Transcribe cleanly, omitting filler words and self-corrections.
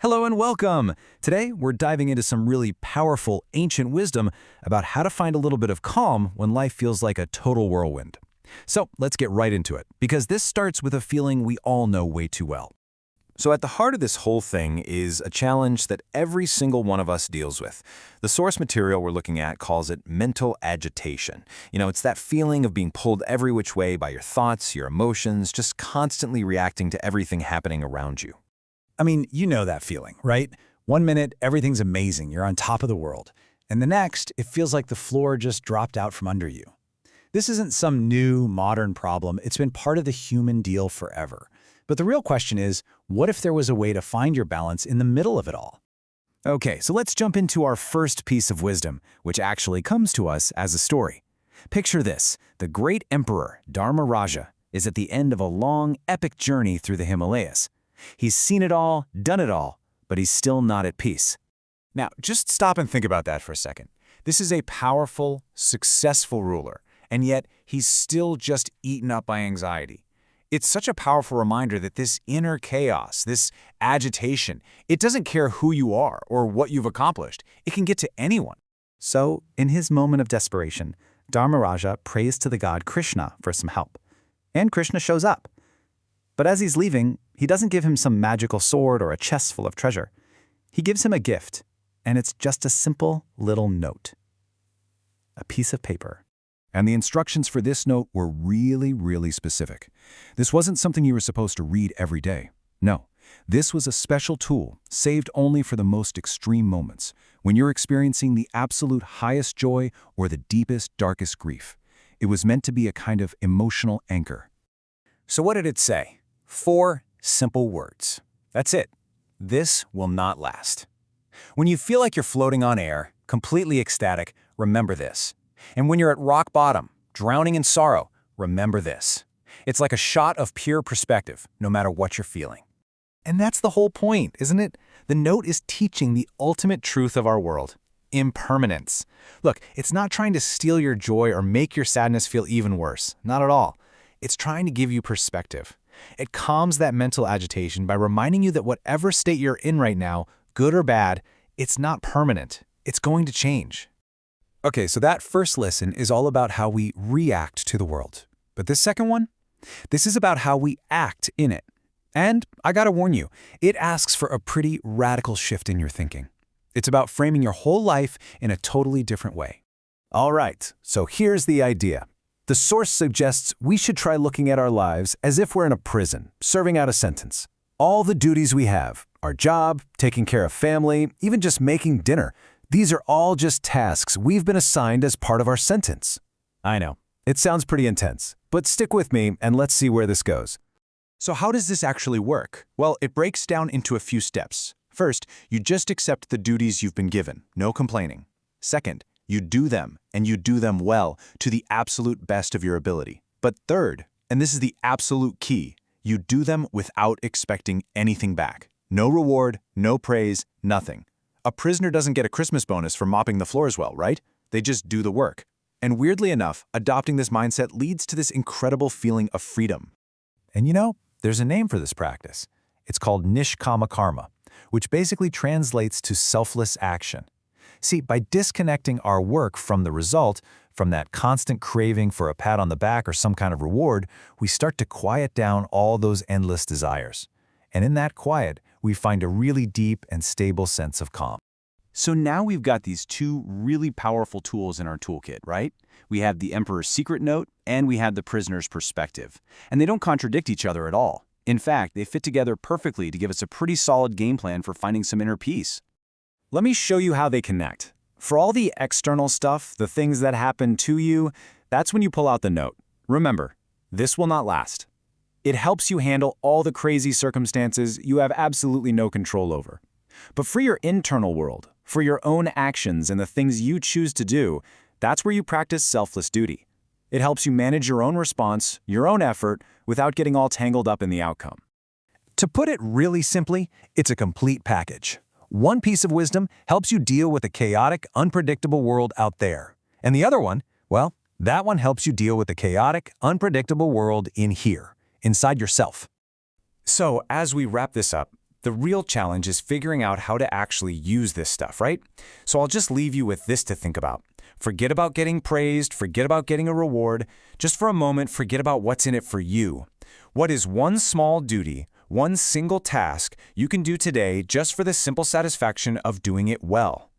Hello and welcome! Today, we're diving into some really powerful ancient wisdom about how to find a little bit of calm when life feels like a total whirlwind. So let's get right into it, because this starts with a feeling we all know way too well. So at the heart of this whole thing is a challenge that every single one of us deals with. The source material we're looking at calls it mental agitation. It's that feeling of being pulled every which way by your thoughts, your emotions, just constantly reacting to everything happening around you. I mean, you know that feeling, right? One minute, everything's amazing, you're on top of the world. And the next, it feels like the floor just dropped out from under you. This isn't some new, modern problem. It's been part of the human deal forever. But the real question is, what if there was a way to find your balance in the middle of it all? Okay, so let's jump into our first piece of wisdom, which actually comes to us as a story. Picture this: the great emperor, Dharmaraja, is at the end of a long, epic journey through the Himalayas. He's seen it all, done it all, but he's still not at peace. Now, just stop and think about that for a second. This is a powerful, successful ruler, and yet he's still just eaten up by anxiety. It's such a powerful reminder that this inner chaos, this agitation, it doesn't care who you are or what you've accomplished. It can get to anyone. So, in his moment of desperation, Dharmaraja prays to the god Krishna for some help. And Krishna shows up. But as he's leaving, he doesn't give him some magical sword or a chest full of treasure. He gives him a gift, and it's just a simple little note. A piece of paper. And the instructions for this note were really specific. This wasn't something you were supposed to read every day. No, this was a special tool, saved only for the most extreme moments, when you're experiencing the absolute highest joy or the deepest, darkest grief. It was meant to be a kind of emotional anchor. So what did it say? 4 simple words. That's it. This will not last. When you feel like you're floating on air, completely ecstatic, remember this. And when you're at rock bottom, drowning in sorrow, remember this. It's like a shot of pure perspective, no matter what you're feeling. And that's the whole point, isn't it? The note is teaching the ultimate truth of our world: impermanence. Look, it's not trying to steal your joy or make your sadness feel even worse. Not at all. It's trying to give you perspective. It calms that mental agitation by reminding you that whatever state you're in right now, good or bad, it's not permanent. It's going to change. Okay, so that first lesson is all about how we react to the world. But this second one? This is about how we act in it. And I gotta warn you, it asks for a pretty radical shift in your thinking. It's about framing your whole life in a totally different way. All right, so here's the idea. The source suggests we should try looking at our lives as if we're in a prison, serving out a sentence. All the duties we have, our job, taking care of family, even just making dinner, these are all just tasks we've been assigned as part of our sentence. I know, it sounds pretty intense, but stick with me and let's see where this goes. So how does this actually work? Well, it breaks down into a few steps. First, you just accept the duties you've been given, no complaining. Second, you do them, and you do them well, to the absolute best of your ability. But third, and this is the absolute key, you do them without expecting anything back. No reward, no praise, nothing. A prisoner doesn't get a Christmas bonus for mopping the floors well, right? They just do the work. And weirdly enough, adopting this mindset leads to this incredible feeling of freedom. And there's a name for this practice. It's called Nishkama Karma, which basically translates to selfless action. See, by disconnecting our work from the result, from that constant craving for a pat on the back or some kind of reward, we start to quiet down all those endless desires. And in that quiet, we find a really deep and stable sense of calm. So now we've got these 2 really powerful tools in our toolkit, right? We have the Emperor's Secret Note and we have the Prisoner's Perspective. And they don't contradict each other at all. In fact, they fit together perfectly to give us a pretty solid game plan for finding some inner peace. Let me show you how they connect. For all the external stuff, the things that happen to you, that's when you pull out the note. Remember, this will not last. It helps you handle all the crazy circumstances you have absolutely no control over. But for your internal world, for your own actions and the things you choose to do, that's where you practice selfless duty. It helps you manage your own response, your own effort, without getting all tangled up in the outcome. To put it really simply, it's a complete package. One piece of wisdom helps you deal with the chaotic, unpredictable world out there. And the other one, well, that one helps you deal with the chaotic, unpredictable world in here, inside yourself. So, as we wrap this up, The real challenge is figuring out how to actually use this stuff, right? So I'll just leave you with this to think about. Forget about getting praised, forget about getting a reward. Just for a moment, forget about what's in it for you. What is one small duty, one single task you can do today just for the simple satisfaction of doing it well?